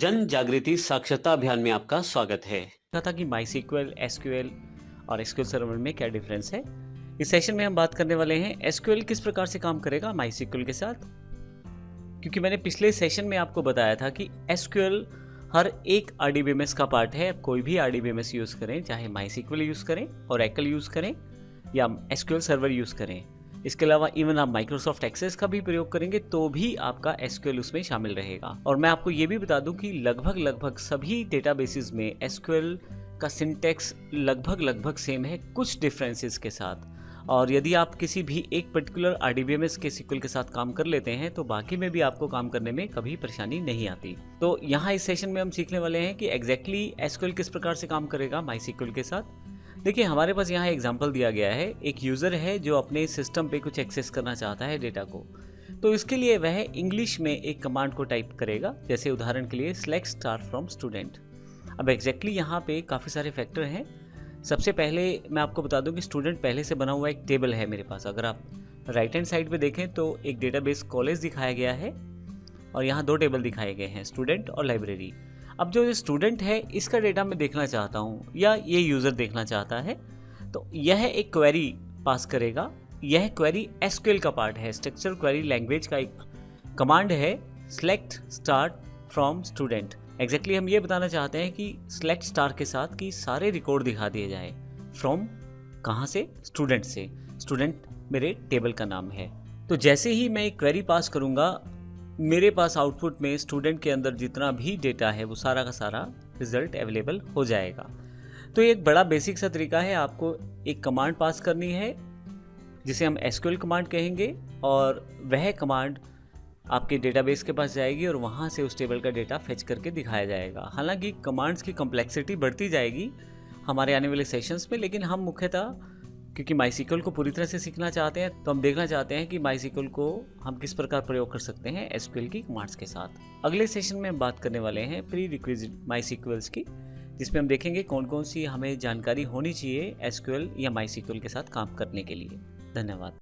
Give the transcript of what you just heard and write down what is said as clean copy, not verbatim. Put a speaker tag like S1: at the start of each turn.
S1: जन जागृति साक्षरता अभियान में आपका स्वागत है। कहा था कि माईसीक्वल, एसक्यूएल और एसक्यूएल सर्वर में क्या डिफरेंस है। इस सेशन में हम बात करने वाले हैं एसक्यूएल किस प्रकार से काम करेगा माईसीक्वल के साथ, क्योंकि मैंने पिछले सेशन में आपको बताया था कि एसक्यूएल हर एक आरडीबीएमएस का पार्ट है। कोई भी आरडीबीएमएस यूज़ करें, चाहे माईसीक्वल यूज़ करें, ओरेकल यूज़ करें या एसक्यूएल सर्वर यूज़ करें, इसके अलावा इवन आप माइक्रोसॉफ्ट एक्सेस का भी प्रयोग करेंगे तो भी आपका एसक्यूएल उसमें शामिल रहेगा। और मैं आपको ये भी बता दूं कि लगभग सभी डेटाबेसेस में एसक्यूएल का सिंटैक्स लगभग सेम है, कुछ डिफरेंसेस के साथ। और यदि आप किसी भी एक पर्टिकुलर आरडीबीएमएस के सीक्वल के साथ काम कर लेते हैं तो बाकी में भी आपको काम करने में कभी परेशानी नहीं आती। तो यहाँ इस सेशन में हम सीखने वाले हैं कि एग्जैक्टली एसक्यूएल किस प्रकार से काम करेगा माईसीक्वल के साथ। देखिए, हमारे पास यहाँ एग्जांपल दिया गया है। एक यूज़र है जो अपने सिस्टम पे कुछ एक्सेस करना चाहता है डेटा को, तो इसके लिए वह इंग्लिश में एक कमांड को टाइप करेगा, जैसे उदाहरण के लिए select स्टार फ्रॉम स्टूडेंट। अब एग्जैक्टली यहाँ पे काफ़ी सारे फैक्टर हैं। सबसे पहले मैं आपको बता दूं कि स्टूडेंट पहले से बना हुआ एक टेबल है मेरे पास। अगर आप राइट हैंड साइड पे देखें तो एक डेटाबेस कॉलेज दिखाया गया है और यहाँ दो टेबल दिखाए गए हैं, स्टूडेंट और लाइब्रेरी। अब जो स्टूडेंट है इसका डेटा मैं देखना चाहता हूँ या ये यूज़र देखना चाहता है, तो यह एक क्वेरी पास करेगा। यह क्वेरी एसक्यूएल का पार्ट है, स्ट्रक्चर क्वेरी लैंग्वेज का एक कमांड है, select star from student. Exactly हम ये बताना चाहते हैं कि सेलेक्ट स्टार के साथ कि सारे रिकॉर्ड दिखा दिए जाए। फ्रॉम कहाँ से? स्टूडेंट से। स्टूडेंट मेरे टेबल का नाम है। तो जैसे ही मैं एक क्वेरी पास करूँगा, मेरे पास आउटपुट में स्टूडेंट के अंदर जितना भी डेटा है वो सारा का सारा रिजल्ट अवेलेबल हो जाएगा। तो ये एक बड़ा बेसिक सा तरीका है। आपको एक कमांड पास करनी है जिसे हम एसक्यूएल कमांड कहेंगे, और वह कमांड आपके डेटाबेस के पास जाएगी और वहाँ से उस टेबल का डेटा फेच करके दिखाया जाएगा। हालांकि कमांड्स की कॉम्प्लेक्सिटी बढ़ती जाएगी हमारे आने वाले सेशंस में, लेकिन हम मुख्यतः क्योंकि माईसीक्वल को पूरी तरह से सीखना चाहते हैं, तो हम देखना चाहते हैं कि माईसीक्वल को हम किस प्रकार प्रयोग कर सकते हैं एसक्यूएल की कमांड्स के साथ। अगले सेशन में हम बात करने वाले हैं प्री रिक्विजिट माईसीक्वल्स की, जिसमें हम देखेंगे कौन कौन सी हमें जानकारी होनी चाहिए एसक्यूएल या माईसीक्वल के साथ काम करने के लिए। धन्यवाद।